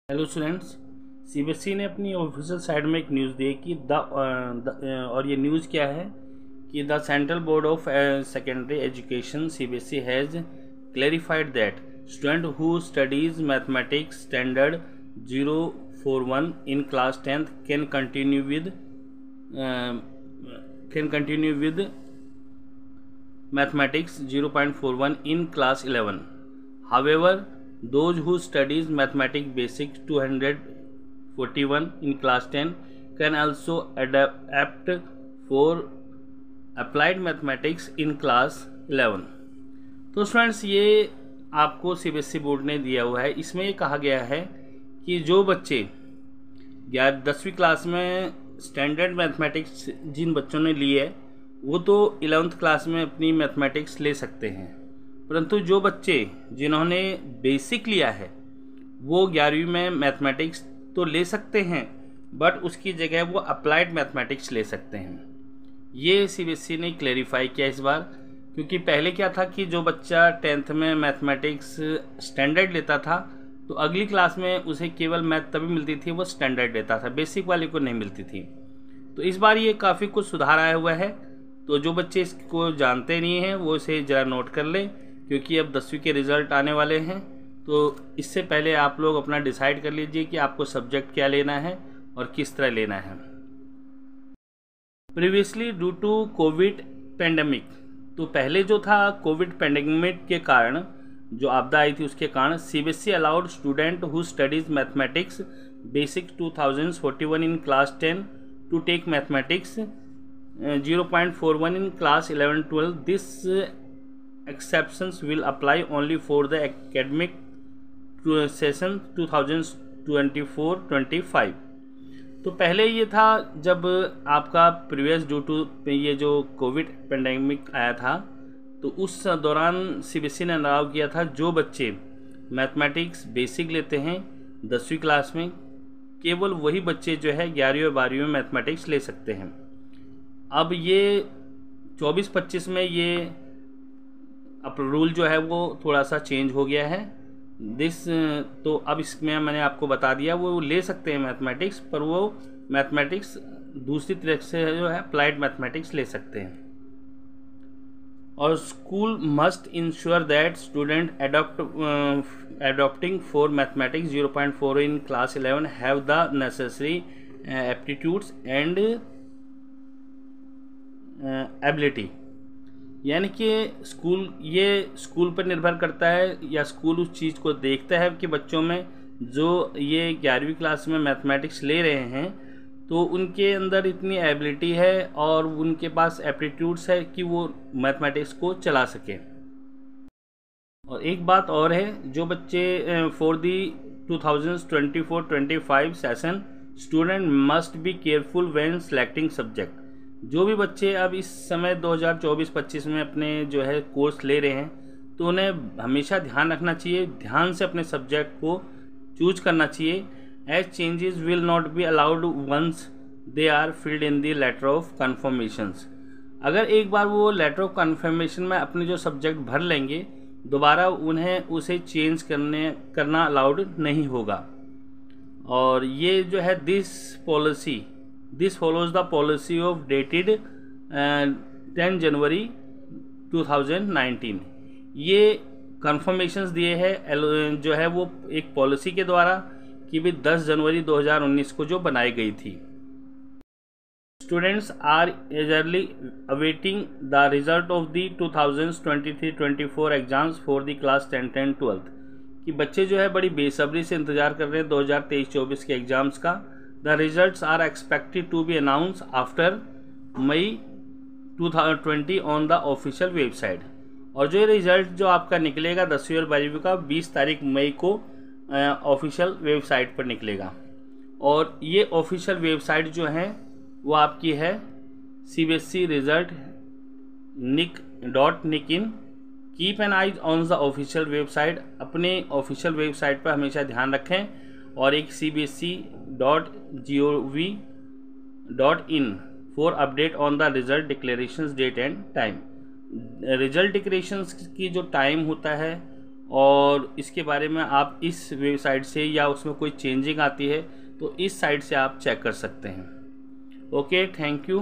Hello students, CBSE ने अपनी official site में एक न्यूज़ दी कि और ये न्यूज़ क्या है कि the central board of secondary education CBSE has clarified that student who studies mathematics standard 041 in class 10th can continue with mathematics 0.41 in class 11. However, those who studies mathematics basic 241 in class 10 can also adapt for applied mathematics in class 11. तो students, ये आपको CBSE board ने दिया हुआ है। इसमें ये कहा गया है कि जो बच्चे 10वीं क्लास में स्टैंडर्ड मैथमेटिक्स जिन बच्चों ने ली है वो तो 11th क्लास में अपनी मैथमेटिक्स ले सकते हैं, परंतु जो बच्चे जिन्होंने बेसिक लिया है वो 11वीं में मैथमेटिक्स तो ले सकते हैं, बट उसकी जगह वो अप्लाइड मैथमेटिक्स ले सकते हैं। ये सीबीएसई ने क्लैरिफाई किया इस बार, क्योंकि पहले क्या था कि जो बच्चा 10th में मैथमेटिक्स स्टैंडर्ड लेता था तो अगली क्लास में उसे केवल मैथ तभी मिलती थी वो स्टैंडर्ड लेता था, बेसिक वाले को नहीं मिलती थी। तो इस बार ये काफ़ी कुछ सुधार आया हुआ है। तो जो बच्चे इसको जानते नहीं हैं वो इसे ज़रा नोट कर लें, क्योंकि अब 10वीं के रिज़ल्ट आने वाले हैं। तो इससे पहले आप लोग अपना डिसाइड कर लीजिए कि आपको सब्जेक्ट क्या लेना है और किस तरह लेना है। Previously due to COVID pandemic, तो पहले जो था कोविड पेंडेमिक के कारण जो आपदा आई थी उसके कारण CBSE allowed student who studies mathematics basic 2041 in class 10 to take mathematics 0.41 in class 11-12. This exceptions will apply only for the academic session 2024-25. तो पहले ये था जब आपका प्रीवियस ड्यू टू ये जो कोविड पेंडेमिक आया था तो उस दौरान सीबीएसई ने अलाउ किया था जो बच्चे मैथमेटिक्स बेसिक लेते हैं 10वीं क्लास में, केवल वही बच्चे जो है 11वीं और 12वीं में मैथमेटिक्स ले सकते हैं। अब ये 24-25 में ये अब रूल जो है वो थोड़ा सा चेंज हो गया है। तो अब इसमें मैंने आपको बता दिया वो ले सकते हैं मैथमेटिक्स, पर वो मैथमेटिक्स दूसरी तरह से जो है अप्लाइड मैथमेटिक्स ले सकते हैं। और school must ensure that student adopting for mathematics 0.4 in class 11 have the necessary aptitudes and ability, यानी कि स्कूल पर निर्भर करता है या स्कूल उस चीज़ को देखता है कि बच्चों में जो ये 11वीं क्लास में मैथमेटिक्स ले रहे हैं तो उनके अंदर इतनी एबिलिटी है और उनके पास एप्टीट्यूड्स है कि वो मैथमेटिक्स को चला सकें। और एक बात और है, जो बच्चे for the 2024-25 session student must be careful when selecting subject. जो भी बच्चे अब इस समय 2024-25 में अपने जो है कोर्स ले रहे हैं तो उन्हें हमेशा ध्यान रखना चाहिए, ध्यान से अपने सब्जेक्ट को चूज करना चाहिए। As changes will not be allowed once they are filled in the letter of confirmations. अगर एक बार वो लेटर ऑफ कन्फर्मेशन में अपने जो सब्जेक्ट भर लेंगे दोबारा उन्हें उसे चेंज करना अलाउड नहीं होगा। और ये जो है This follows the policy of dated 10 जनवरी 2019। ये कन्फर्मेशंस दिए हैं जो है वो एक पॉलिसी के द्वारा कि भी 10 जनवरी 2019 को जो बनाई गई थी। Students are eagerly awaiting the result of the 2023-24 exams for the class 10th and 12th, कि बच्चे जो है बड़ी बेसब्री से इंतज़ार कर रहे हैं 2023-24 के एग्ज़ाम्स का। The results are expected to be announced after May 2020 on the official website। और जो रिज़ल्ट जो आपका निकलेगा 10वीं और 12वीं का 20 तारीख मई को ऑफिशियल वेबसाइट पर निकलेगा। और ये ऑफिशियल वेबसाइट जो है वो आपकी है CBSE result nic.in। Keep an eyes on the official website. अपने ऑफिशियल वेबसाइट पर हमेशा ध्यान रखें। और एक cbse.gov.in for update on the result declarations date and time. Result declarations की जो टाइम होता है और इसके बारे में आप इस वेबसाइट से या उसमें कोई चेंजिंग आती है तो इस साइट से आप चेक कर सकते हैं। Okay, thank you.